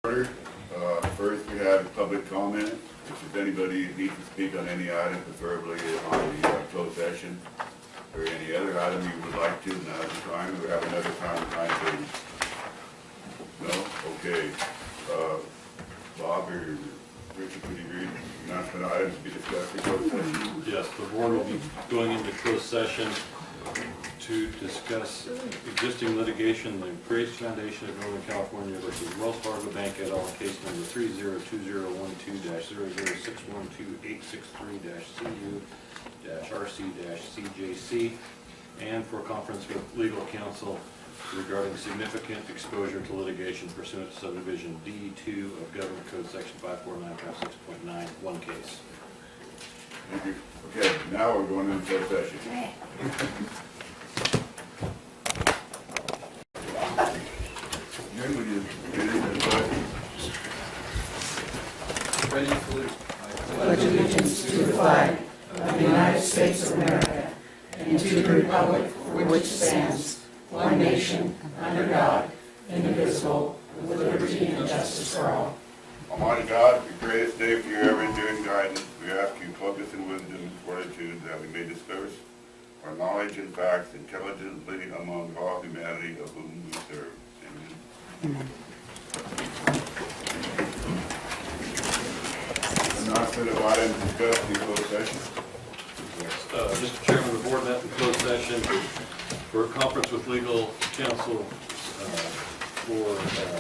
Order. First, we have public comment. If anybody needs to speak on any item, preferably on the closed session, or any other item you would like to, now's the time. We have another time at 9:30. No? Okay. Bob or Richard, could you read announcement items to be discussed in closed session? Yes, the board will be going into closed session to discuss existing litigation, the Grace Foundation of Northern California versus Wells Fargo Bank et al. Case number 302012-00612-863-CU-RC-CJC, and for conference with legal counsel regarding significant exposure to litigation pursuant to subdivision D2 of Government Code Section 54956.9, one case. Thank you. Okay, now we're going into closed session. Jim, would you read the pledge? Ready to salute. Pledge allegiance to the flag of the United States of America and to the republic for which it stands, one nation, under God, indivisible, with liberty and justice for all. Almighty God, we pray this day for your ever-enduring guidance. We ask you plug us in wisdom and fortitude that we may disperse our knowledge and facts intelligently among all humanity of whom we serve. Amen. Announcement of items discussed in closed session. Mr. Chairman, the board met in closed session for a conference with legal counsel for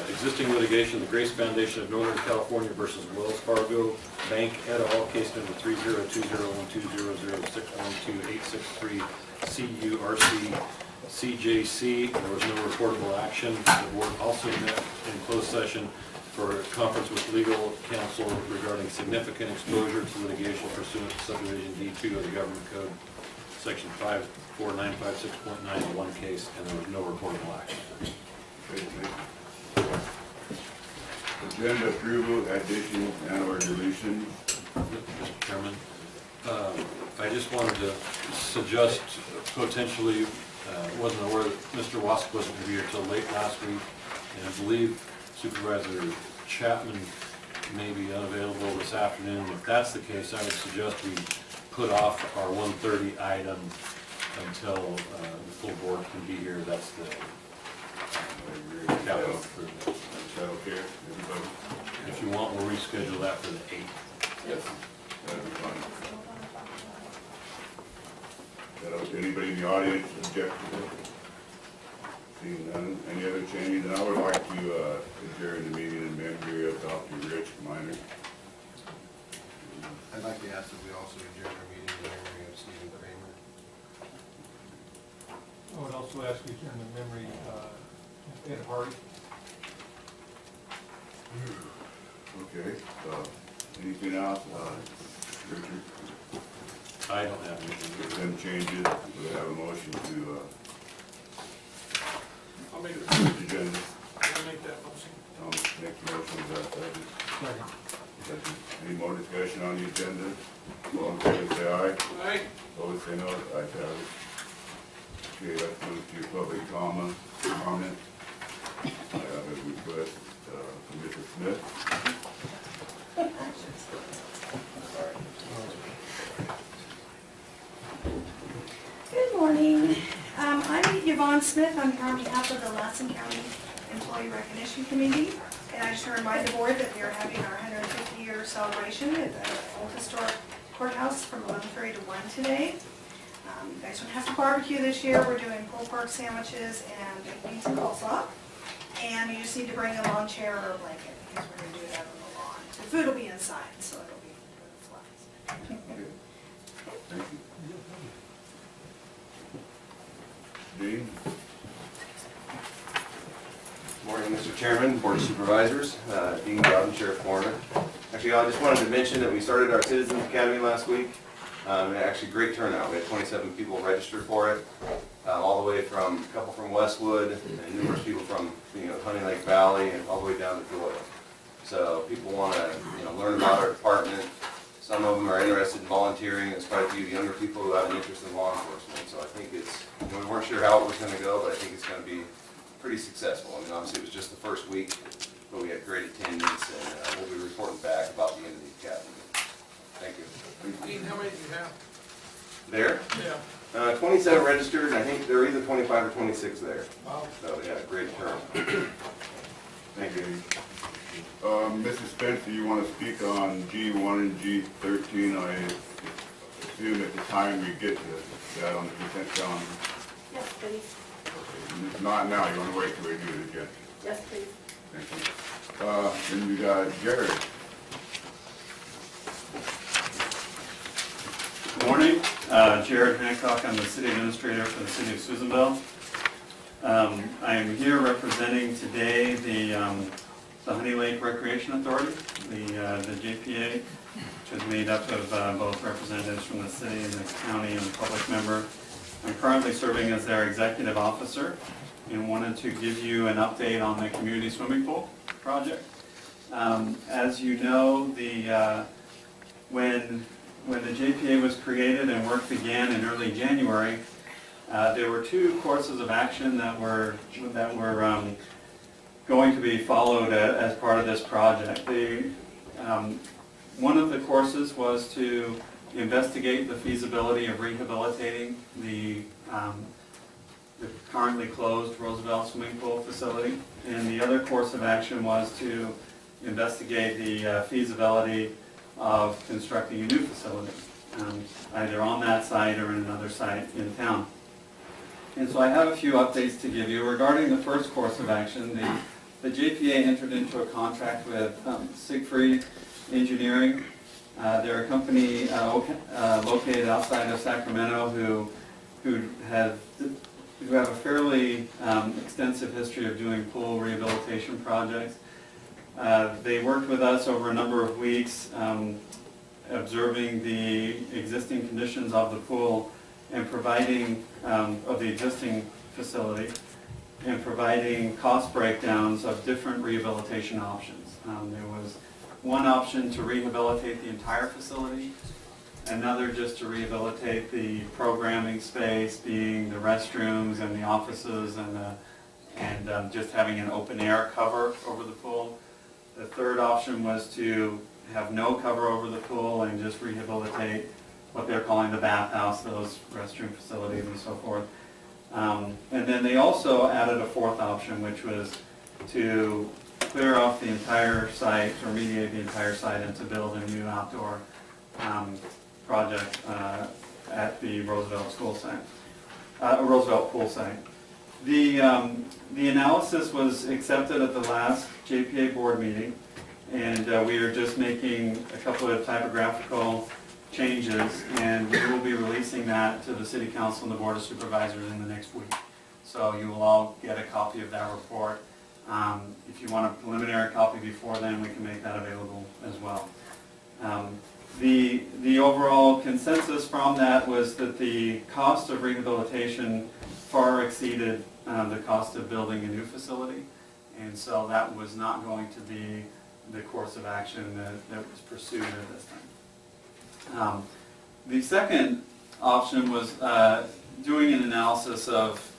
existing litigation, the Grace Foundation of Northern California versus Wells Fargo Bank et al. Case number 30201200612-863-CU-RC-CJC. There was no reportable action. The board also met in closed session for a conference with legal counsel regarding significant exposure to litigation pursuant to subdivision D2 of the Government Code, Section 54956.9, one case, and there was no reportable action. Agenda approval, additions, and/or deletions. Mr. Chairman, I just wanted to suggest potentially, wasn't aware that Mr. Wask wasn't going to be here till late last week, and I believe Supervisor Chapman may be unavailable this afternoon. If that's the case, I would suggest we put off our 1:30 item until the full board can be here. That's the capital improvement. Is that okay, everybody? If you want, we'll reschedule that for the 8th. Yes. That'd be fine. Anybody in the audience object to that? Seeing none, any other changes? And I would like to adjourn the meeting in memory of Dr. Rich Minor. I'd like to ask that we also adjourn our meeting in memory of Stephen Kramer. I would also ask you to turn the memory Ed Hardy. Okay, anything else? Richard? I don't have anything. If them changes, we'll have a motion to, I'll make agenda. that motion. I'll make the motion about that. Second. Any more discussion on the agenda? All in favor, say aye. Aye. Opposed, say no. Ayes have it. Okay, let's move to your public comment. I have a request from Mrs. Smith. Good morning. I'm Yvonne Smith. I'm here on behalf of the Lassen County Employee Recognition Committee. And I just want to remind the board that we are having our 150-year celebration at the old historic courthouse from 11:30 to 1 today. You guys don't have to barbecue this year. We're doing pulled pork sandwiches and baked beans and coleslaw. And you just need to bring a lawn chair or a blanket because we're going to do that on the lawn. The food will be inside, so it'll be for the flies. Okay. Thank you. Dean? Morning, Mr. Chairman, Board of Supervisors, Dean Gowden, Sheriff Coroner. Actually, I just wanted to mention that we started our Citizens Academy last week. Actually, great turnout. We had 27 people registered for it, all the way from a couple from Westwood and numerous people from Honey Lake Valley and all the way down to Doyle. So people want to learn about our department. Some of them are interested in volunteering. There's quite a few younger people who have an interest in law enforcement. So I think it's, we weren't sure how it was going to go, but I think it's going to be pretty successful. I mean, obviously it was just the first week, but we had great attendance, and we'll be reporting back about the end of the academy. Thank you. Dean, how many do you have? There, Yeah. 27 registered, and I think there are either 25 or 26 there. Wow. So, yeah, great turn. Thank you. Mrs. Spencer, you want to speak on G1 and G13? I assume at the time we get to that on the consent calendar. Yes, please. If not now, you want to wait till we do it again? Yes, please. Thank you. Then we got Jared. Good morning, Jared Hancock, I'm the city administrator for the city of Susanville. I am here representing today the Honey Lake Recreation Authority, the JPA, which is made up of both representatives from the city and the county and the public member. I'm currently serving as their executive officer and wanted to give you an update on the community swimming pool project. As you know, when the JPA was created and work began in early January, there were two courses of action that were going to be followed as part of this project. One of the courses was to investigate the feasibility of rehabilitating the currently closed Roosevelt swimming pool facility, and the other course of action was to investigate the feasibility of constructing a new facility, either on that site or in another site in town. And so I have a few updates to give you. Regarding the first course of action, the JPA entered into a contract with Siegfried Engineering. They're a company located outside of Sacramento who have a fairly extensive history of doing pool rehabilitation projects. They worked with us over a number of weeks, observing the existing conditions of the pool and providing, of the existing facility, and providing cost breakdowns of different rehabilitation options. There was one option to rehabilitate the entire facility, another just to rehabilitate the programming space, being the restrooms and the offices and just having an open air cover over the pool. The third option was to have no cover over the pool and just rehabilitate what they're calling the bathhouse, those restroom facilities and so forth. And then they also added a fourth option, which was to clear off the entire site, to remediate the entire site, and to build a new outdoor project at the Roosevelt school site, Roosevelt pool site. The analysis was accepted at the last JPA board meeting, and we are just making a couple of typographical changes, and we will be releasing that to the City Council and the Board of Supervisors in the next week. So you will all get a copy of that report. If you want a preliminary copy before then, we can make that available as well. The overall consensus from that was that the cost of rehabilitation far exceeded the cost of building a new facility, and so that was not going to be the course of action that was pursued at this time. The second option was doing an analysis of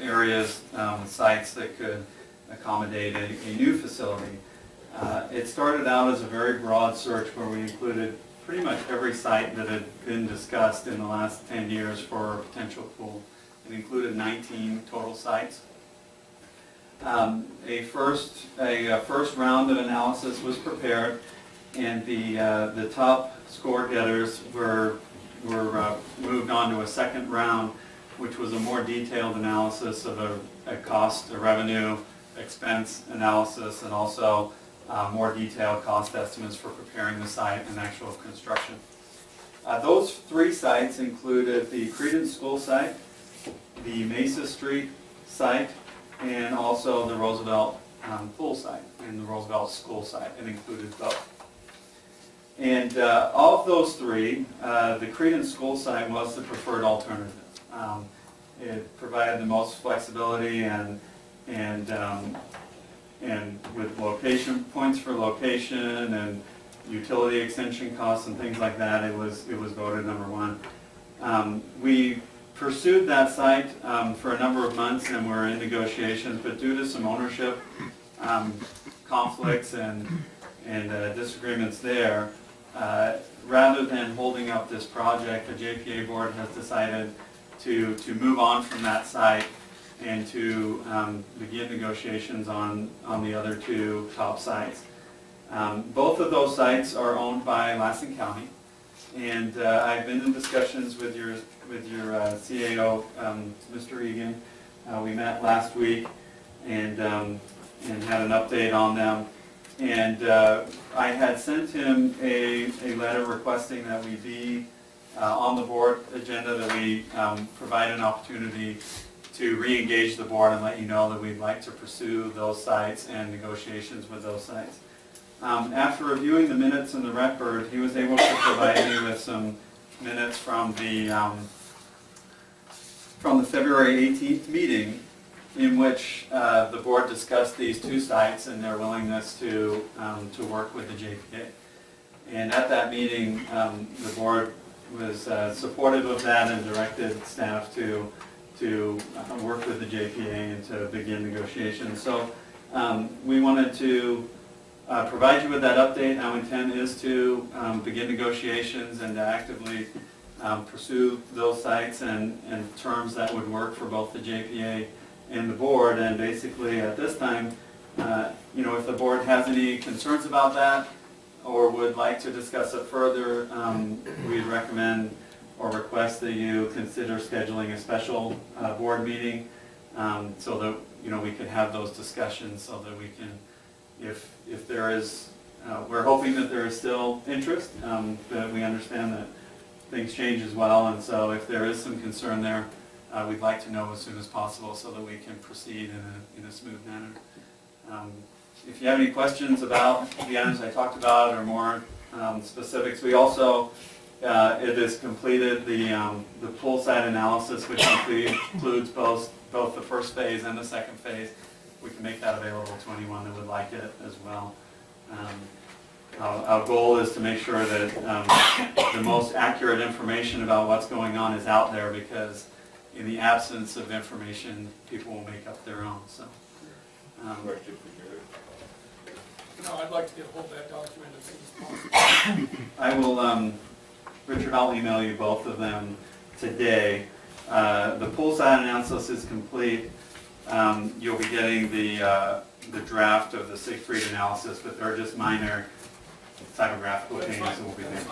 areas, sites that could accommodate a new facility. It started out as a very broad search where we included pretty much every site that had been discussed in the last 10 years for a potential pool. It included 19 total sites. A first round of analysis was prepared, and the top score getters were moved on to a second round, which was a more detailed analysis of a cost, a revenue, expense analysis, and also more detailed cost estimates for preparing the site and actual construction. Those three sites included the Credence School site, the Mesa Street site, and also the Roosevelt pool site and the Roosevelt school site. It included both. And of those three, the Credence School site was the preferred alternative. It provided the most flexibility and with location points for location and utility extension costs and things like that, it was voted number one. We pursued that site for a number of months and we're in negotiations, but due to some ownership conflicts and disagreements there, rather than holding up this project, the JPA board has decided to move on from that site and to begin negotiations on the other two top sites. Both of those sites are owned by Lassen County, and I've been in discussions with your CAO, Mr. Egan. We met last week and had an update on them. And I had sent him a letter requesting that we be on the board agenda, that we provide an opportunity to re-engage the board and let you know that we'd like to pursue those sites and negotiations with those sites. After reviewing the minutes and the record, he was able to provide me with some minutes from the February 18th meeting, in which the board discussed these two sites and their willingness to work with the JPA. And at that meeting, the board was supportive of that and directed staff to work with the JPA and to begin negotiations. So we wanted to provide you with that update. Our intent is to begin negotiations and to actively pursue those sites and terms that would work for both the JPA and the board. And basically at this time, if the board has any concerns about that or would like to discuss it further, we'd recommend or request that you consider scheduling a special board meeting so that we could have those discussions, so that we can, if there is, we're hoping that there is still interest, that we understand that things change as well, and so if there is some concern there, we'd like to know as soon as possible so that we can proceed in a smooth manner. If you have any questions about the items I talked about or more specifics, we also, it has completed the pool site analysis, which includes both the first phase and the second phase. We can make that available to anyone that would like it as well. Our goal is to make sure that the most accurate information about what's going on is out there, because in the absence of information, people will make up their own. So, Question for Jared. No, I'd like to get a hold of that document as soon as possible. I will, Richard, I'll email you both of them today. The pool site analysis is complete. You'll be getting the draft of the Siegfried analysis, but they're just minor typographical changes that will be made.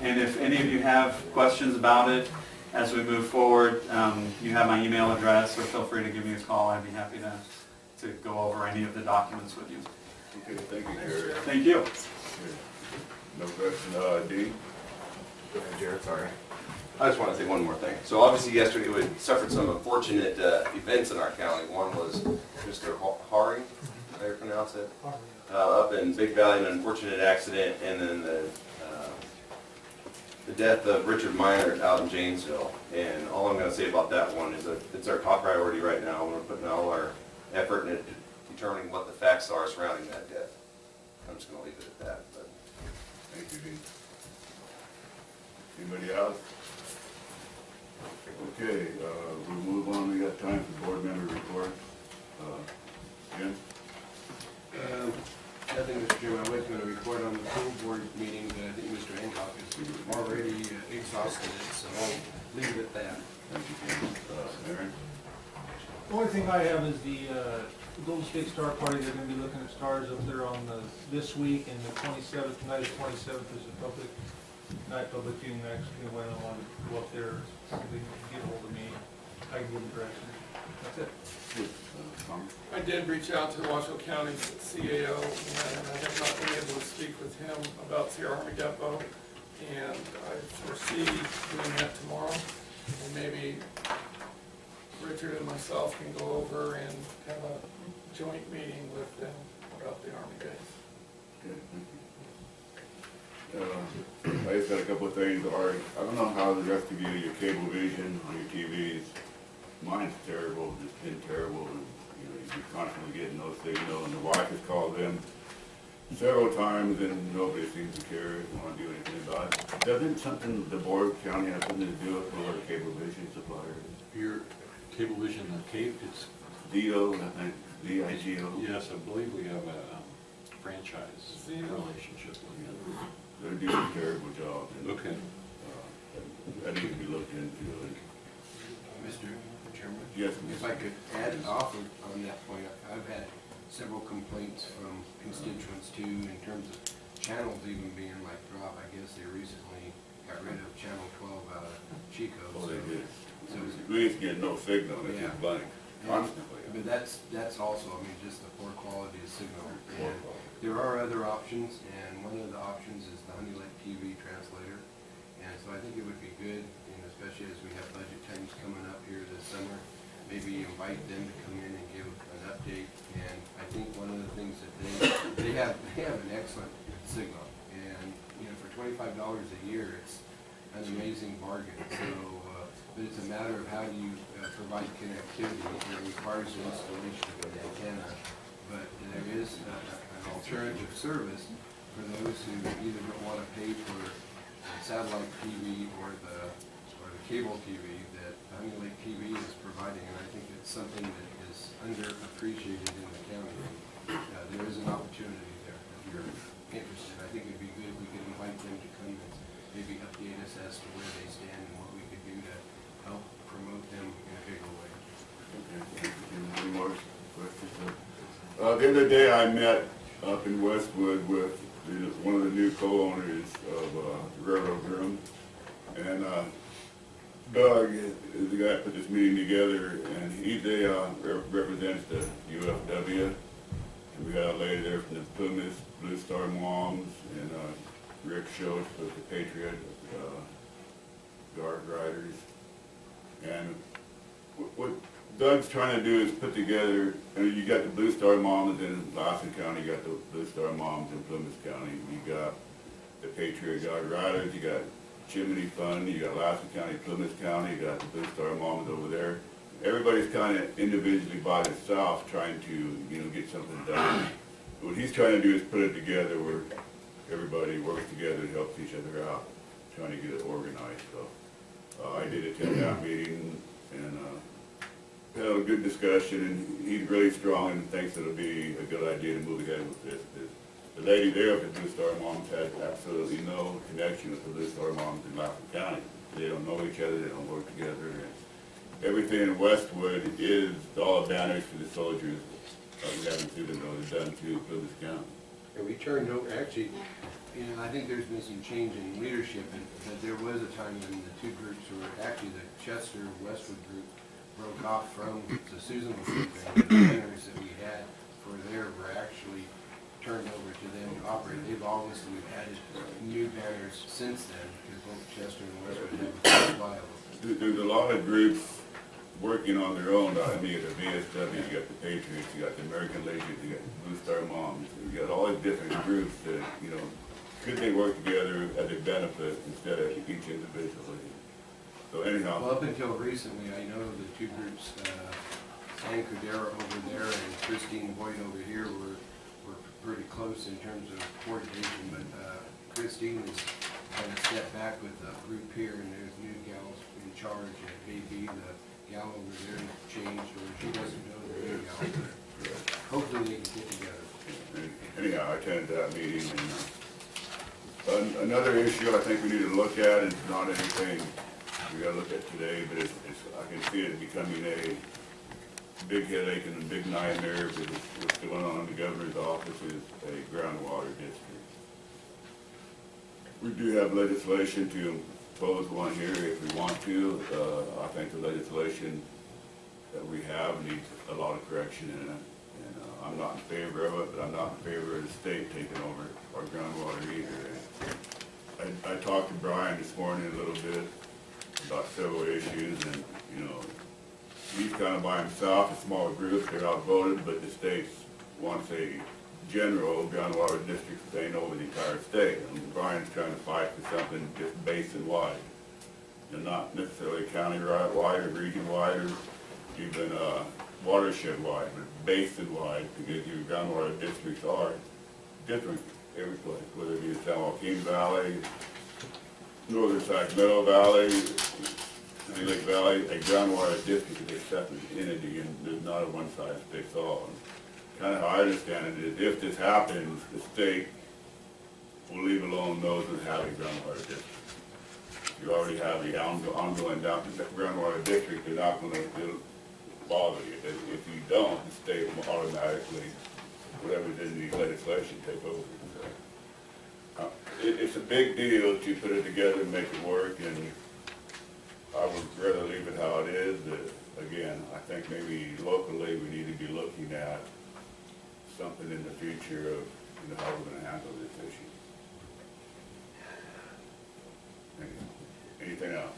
And if any of you have questions about it as we move forward, you have my email address, or feel free to give me a call. I'd be happy to go over any of the documents with you. Okay, thank you, Jared. Thank you. No question, Dean? Go ahead, Jared, sorry. I just want to say one more thing. So obviously yesterday we suffered some unfortunate events in our county. One was Mr. Hari, how you pronounce it? Up in Big Valley, an unfortunate accident, and then the death of Richard Minor out in Janesville. And all I'm going to say about that one is that it's our top priority right now. We're putting all our effort into determining what the facts are surrounding that death. I'm just going to leave it at that. But. Thank you, Dean. Anybody else? Okay, we'll move on. We got time for board member reports. Jim? Nothing, Mr. Chairman. I was going to report on the full board meeting, but I think Mr. Hancock has already exhausted it, so I'll leave it at that. Thank you, Jim. Aaron? The only thing I have is the Golden State Star Party. They're going to be looking at stars up there on this week, and the 27th, tonight is 27th, is a public viewing. Actually, when I want to go up there, so they can get hold of me. I can give them directions. That's it. Tom? I did reach out to the Washoe County CAO, and I have not been able to speak with him about Sierra Army Depot, and I foresee doing that tomorrow, and maybe Richard and myself can go over and have a joint meeting with them about the Army base. Okay, thank you. I just got a couple of things. I don't know how the rest of you, your cable vision, on your TVs, mine's terrible, it's been terrible. And, you're constantly getting those signals, and the wife has called them several times, and nobody seems to care, want to do anything about it. Doesn't something, the board, county, have something to do with what a cable vision supplier is? Your Cablevision, it's Dio, I think. VIGO. Yes, I believe we have a franchise relationship with them. They're doing a terrible job. And, Okay. that needs to be looked into. Mr. Chairman? Yes, If I could add off on that point, I've had several complaints from constituents too, in terms of channels even being like drop. I guess they recently got rid of channel 12 out of Chico. Oh, they did. So, We used to get no signal, it's Yeah. just blank, constantly. but that's also, I mean, just the poor quality of signal. And there are other options, and one of the options is the Honey Lake TV translator. And so I think it would be good, and especially as we have budget times coming up here this summer, maybe invite them to come in and give an update. And I think one of the things that they have an excellent signal. And, you know, for $25 a year, it's an amazing bargain. So, but it's a matter of how you provide connectivity. It requires the installation of an antenna. But there is an alternative service for those who either don't want to pay for satellite TV or the cable TV that Honey Lake TV is providing, and I think it's something that is underappreciated in the county. There is an opportunity there if you're interested. I think it'd be good if we could invite them to come and maybe update us as to where they stand and what we could do to help promote them in a bigger way. Okay. Any more questions? The other day I met up in Westwood with one of the new co-owners of Railroad Room, and Doug is the guy that put this meeting together, and he represents the UFW, and we got a lady there from the Plymouth Blue Star Moms, and Rick Schultz with the Patriot Guard Riders, and what Doug's trying to do is put together, and you got the Blue Star Moms in Lassen County, you got the Blue Star Moms in Plymouth County, you got the Patriot Guard Riders, you got Chimney Fund, you got Lassen County, Plymouth County, you got the Blue Star Moms over there. Everybody's kind of individually by themselves trying to, you know, get something done. What he's trying to do is put it together where everybody works together and helps each other out, trying to get it organized. So I did attend that meeting, and had a good discussion, and he's really strong and thinks it'll be a good idea to move ahead with this. The lady there with the Blue Star Moms has absolutely no connection with the Blue Star Moms in Lassen County. They don't know each other, they don't work together. And everything in Westwood is all banners for the soldiers. We haven't seen them done to Plymouth County. And we turned over, actually, you know, I think there's been some change in leadership, but there was a time when the two groups were, actually the Chester Westwood group broke off from the Susanville group, and the banners that we had for there were actually turned over to them to operate. They've obviously added new banners since then, because both Chester and Westwood have viable. There's a lot of groups working on their own. I mean, the VSW, you got the Patriots, you got the American Legion, you got the Blue Star Moms, you got all these different groups that, you know, could they work together as a benefit instead of each individually? So anyhow. Well, up until recently, I know the two groups, Ann Cordero over there and Christine Boyd over here were pretty close in terms of coordination, but Christine has kind of stepped back with the group here, and there's new gals in charge, and maybe the gal over there changed, or she doesn't know the new gal. Hopefully they can get together. Anyhow, I attended that meeting, and another issue I think we need to look at, and it's not anything we gotta look at today, but it's I can see it becoming a big headache and a big nightmare, because what's going on in the governor's office is a groundwater district. We do have legislation to impose one here if we want to. I think the legislation that we have needs a lot of correction in it. And I'm not in favor of it, but I'm not in favor of the state taking over our groundwater either. I talked to Brian this morning a little bit about several issues, and, you know, he's kind of by himself, a small group, they're outvoted, but the states wants a general groundwater district thing over the entire state. And Brian's trying to fight for something just basin-wide, and not necessarily county-wide or region-wide or even watershed-wide, but basin-wide, because your groundwater districts are different every place, whether it be the San Joaquin Valley, northern Sacramento Valley, Honey Lake Valley, a groundwater district is a separate entity and there's not a one-size-fits-all. Kind of how I understand it is if this happens, the state will leave alone those that have a groundwater district. You already have the ongoing groundwater district, they're not gonna bother you. If you don't, the state will automatically, whatever's in the legislation, take over. So, it's a big deal to put it together and make it work, and I would rather leave it how it is. Again, I think maybe locally we need to be looking at something in the future of, how we're gonna handle this issue. Anything else?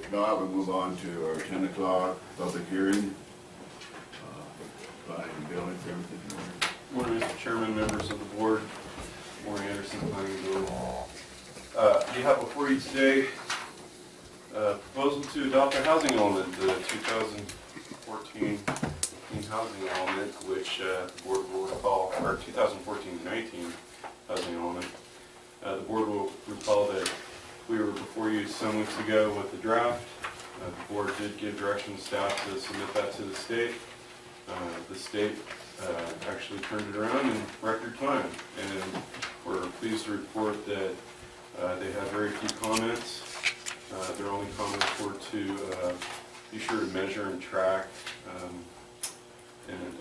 If not, we'll move on to our 10 o'clock public hearing. Planning and building services. Morning, Mr. Chairman, members of the board. Morning, Anderson, planning and building. You have before you today a proposal to adopt a housing element, the 2014 housing element, which the board will recall, or 2014-19 housing element. The board will recall that we were before you some weeks ago with the draft. The board did give direction to staff to submit that to the state. The state actually turned it around in record time, and we're pleased to report that they had very few comments. Their only comments were to be sure to measure and track and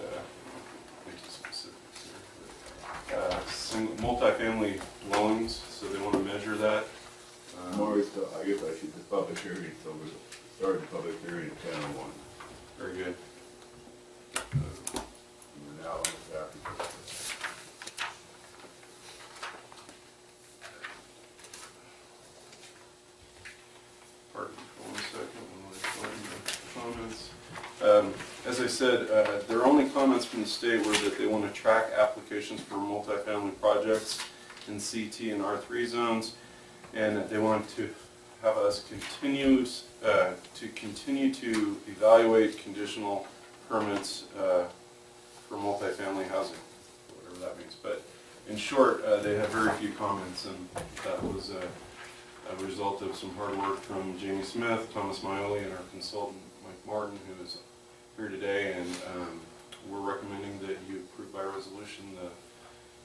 make some specifics here. Multifamily dwellings, so they want to measure that. Maurice, I guess I should, the public hearing, so we'll start the public hearing at 10:01. Very good. We're now on the staff. Pardon me for 1 second, while I find the comments. As I said, their only comments from the state were that they want to track applications for multifamily projects in CT and R3 zones, and that they want to have us continue to evaluate conditional permits for multifamily housing, whatever that means. But in short, they have very few comments, and that was a result of some hard work from Jamie Smith, Thomas Maioli, and our consultant Mike Martin, who is here today. And we're recommending that you approve by resolution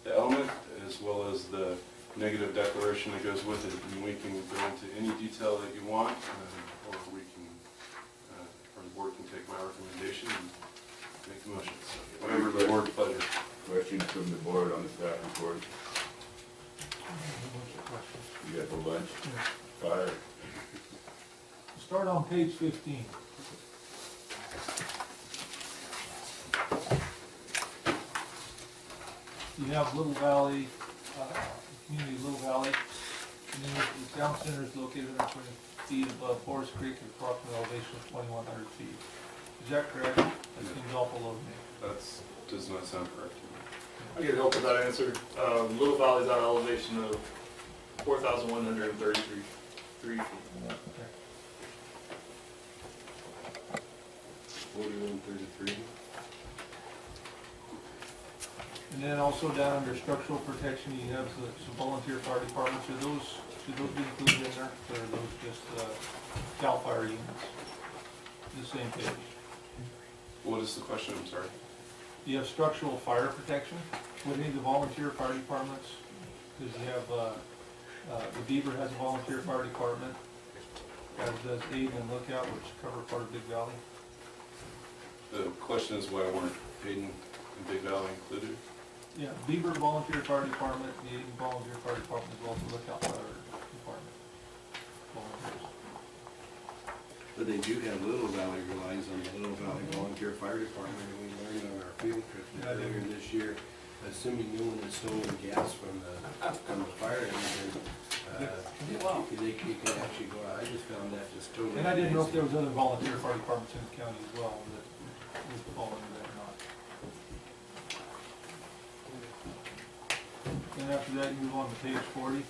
the element as well as the negative declaration that goes with it, and we can go into any detail that you want, or we can, or the board can take my recommendation and make the motion. So whatever the board's pleasure. Questions from the board on the staff report? You got the lunch? Fire. Start on page 15. You have Little Valley, community Little Valley, and then the town center is located 120 feet above Forest Creek at approximate elevation of 2,100 feet. Is that correct? That seems awful low to me. That does not sound correct to me. I can help with that answer. Little Valley's at an elevation of 4,133 feet. Okay. 4133. And then also down under structural protection, you have some volunteer fire departments. Should those be included in there, or are those just CAL FIRE units? The same page. What is the question? I'm sorry. You have structural fire protection. Would any of the volunteer fire departments, because you have, the Beaver has a volunteer fire department, as does Aid and Lookout, which cover part of Big Valley. The question is why weren't Hayden and Big Valley included? Yeah, Beaver Volunteer Fire Department, the Aid Volunteer Fire Department, as well as the Lookout Fire Department. Volunteers. But they do have Little Valley relies on the Little Valley Volunteer Fire Department, and we learned on our field trip earlier this year, assuming no one has stolen gas from the fire engine, you can actually go out. I just found that just totally. And I didn't know if there was other volunteer fire departments in the county as well that would fall under that or not. Then after that, you move on to page 40.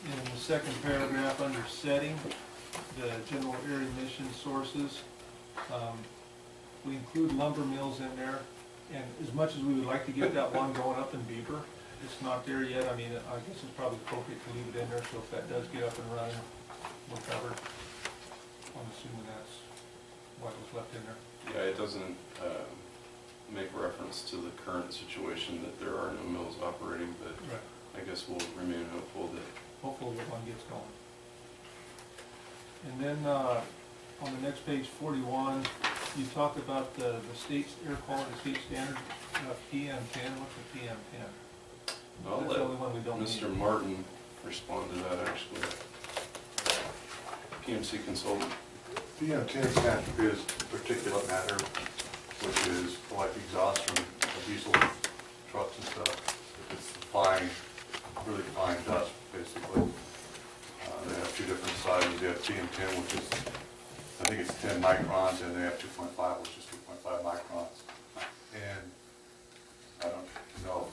In the second paragraph, under setting, the general area emission sources, we include lumber mills in there. And as much as we would like to get that one going up in Beaver, it's not there yet. I mean, I guess it's probably appropriate to leave it in there, so if that does get up and running, we're covered. I'm assuming that's why it was left in there. Yeah, it doesn't make reference to the current situation that there are no mills operating, but Right. I guess we'll remain hopeful that Hopefully the one gets going. And then, on the next page, 41, you talk about the state's air quality, state standard, PM10. What's the PM10? I'll That's let the only one we don't need. Mr. Martin respond to that actually. PMC consultant. PM10 stands is particulate matter, which is like exhaust from diesel trucks and stuff. It's fine, really fine dust, basically. They have two different sizes. They have PM10, which is, I think it's 10 microns, and they have 2.5, which is 2.5 microns. And I don't know,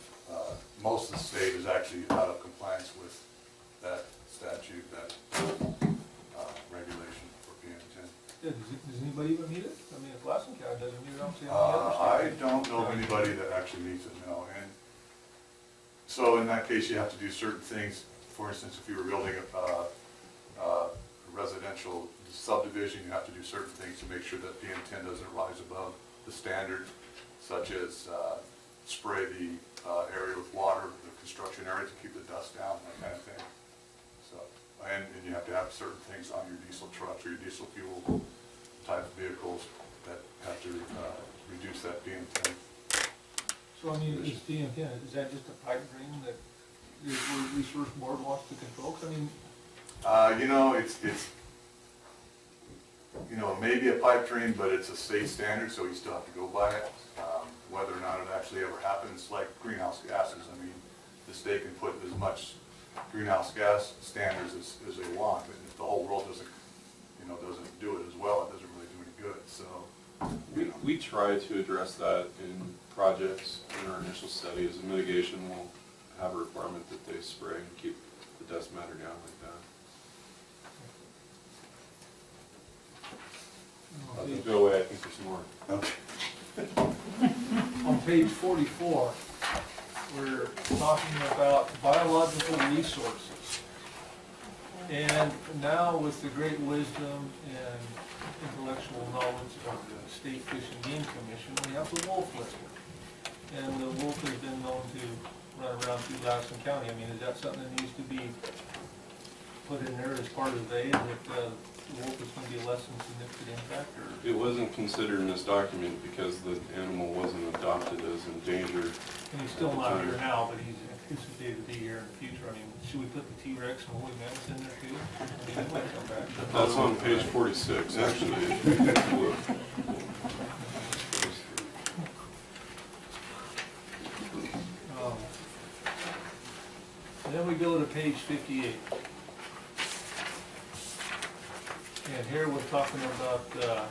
most of the state is actually out of compliance with that statute, that regulation for PM10. Yeah, does anybody even need it? I mean, if Lassen County doesn't need it, I'm saying the other I states. don't know of anybody that actually needs it, no. And so in that case, you have to do certain things. For instance, if you were building a residential subdivision, you have to do certain things to make sure that PM10 doesn't rise above the standard, such as spray the area with water, the construction area, to keep the dust down, that kind of thing. So, and you have to have certain things on your diesel trucks or your diesel fuel type vehicles that have to reduce that PM10. So I mean, is PM10, is that just a pipe dream that the resource board wants to control? 'Cause I mean, You know, it's maybe a pipe dream, but it's a state standard, so you still have to go by it. Whether or not it actually ever happens, like greenhouse gases, I mean, the state can put as much greenhouse gas standards as they want, but if the whole world doesn't do it as well, it doesn't really do any good, so. We try to address that in projects in our initial study. As a mitigation, we'll have a requirement that they spray and keep the dust matter down like that. on Go away, I think there's more. Okay. on page 44, we're talking about biological resources. And now with the great wisdom and intellectual knowledge of the State Fish and Game Commission, we have the wolf listed. And the wolf has been known to run around through Lassen County. I mean, is that something that needs to be put in there as part of the aid, that the wolf is going to be a less than significant impact, or? It wasn't considered in this document because the animal wasn't adopted as endangered. And he's still not here now, but he's anticipated to be here in the future. I mean, should we put the T-Rex and woolly mammoth in there too? I mean, they might come back. That's on page 46, actually. And then we go to page 58. And here we're talking about the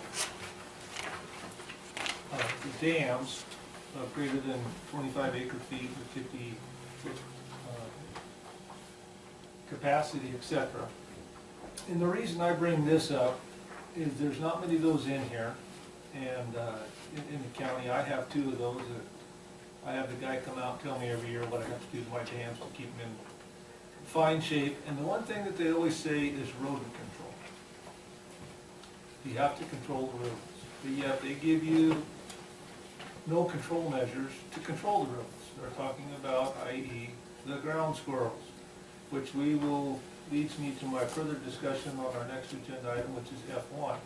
dams of greater than 25 acre feet with 50 foot capacity, etc. And the reason I bring this up is there's not many of those in here. And in the county, I have 2 of those that I have the guy come out and tell me every year what I have to do to my dams to keep them in fine shape. And the one thing that they always say is rodent control. You have to control the rodents. But yet they give you no control measures to control the rodents. They're talking about, i.e., the ground squirrels, which leads me to my further discussion on our next agenda item, which is F1.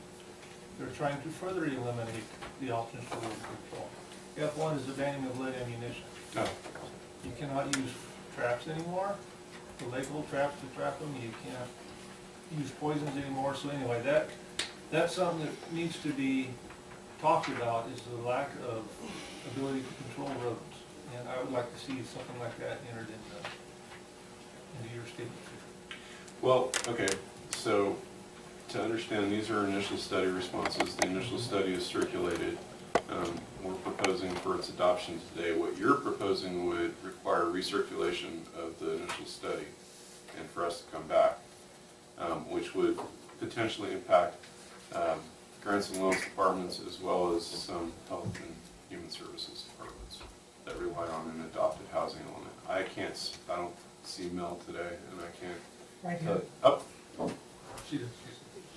They're trying to further eliminate the options for rodent control. F1 is the banning of lead ammunition. No. You cannot use traps anymore, the label traps to trap them. You can't use poisons anymore. So anyway, that's something that needs to be talked about, is the lack of ability to control rodents. And I would like to see something like that entered into your statement. Well, okay, so to understand, these are initial study responses. The initial study is circulated. We're proposing for its adoption today. What you're proposing would require recirculation of the initial study and for us to come back, which would potentially impact grants and loans departments as well as some health and human services departments. that rely on an adopted housing element. I don't see Mel today, and I can't. Right here. Oh, She does.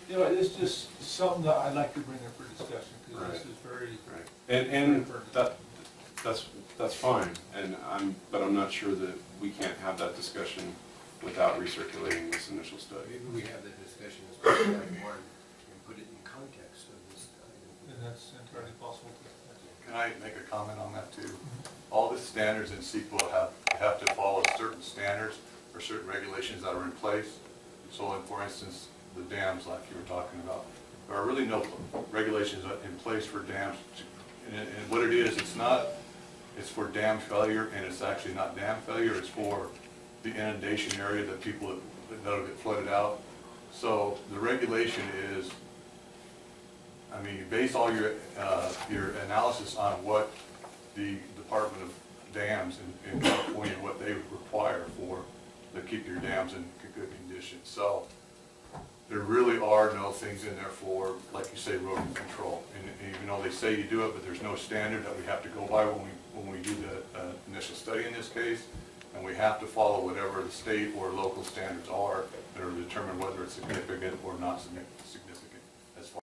You know, it's just something that I'd like to bring up for discussion, because this Right. is very, right. And that's fine, but I'm not sure that we can't have that discussion without recirculating this initial study. Maybe we have that discussion as part of item one and put it in context of this item. and that's entirely possible. Can I make a comment on that too? All the standards in CEQA have to follow certain standards or certain regulations that are in place. So like, for instance, the dams like you were talking about, there are really no regulations in place for dams. And what it is, it's for dam failure, and it's actually not dam failure, it's for the inundation area that people that'll get flooded out. So the regulation is, I mean, you base all your analysis on what the Department of Dams in California, what they require to keep your dams in good condition. So there really are no things in there for, like you say, erosion control. And even though they say you do it, but there's no standard that we have to go by when we do the initial study in this case. And we have to follow whatever the state or local standards are that are determined whether it's significant or not significant.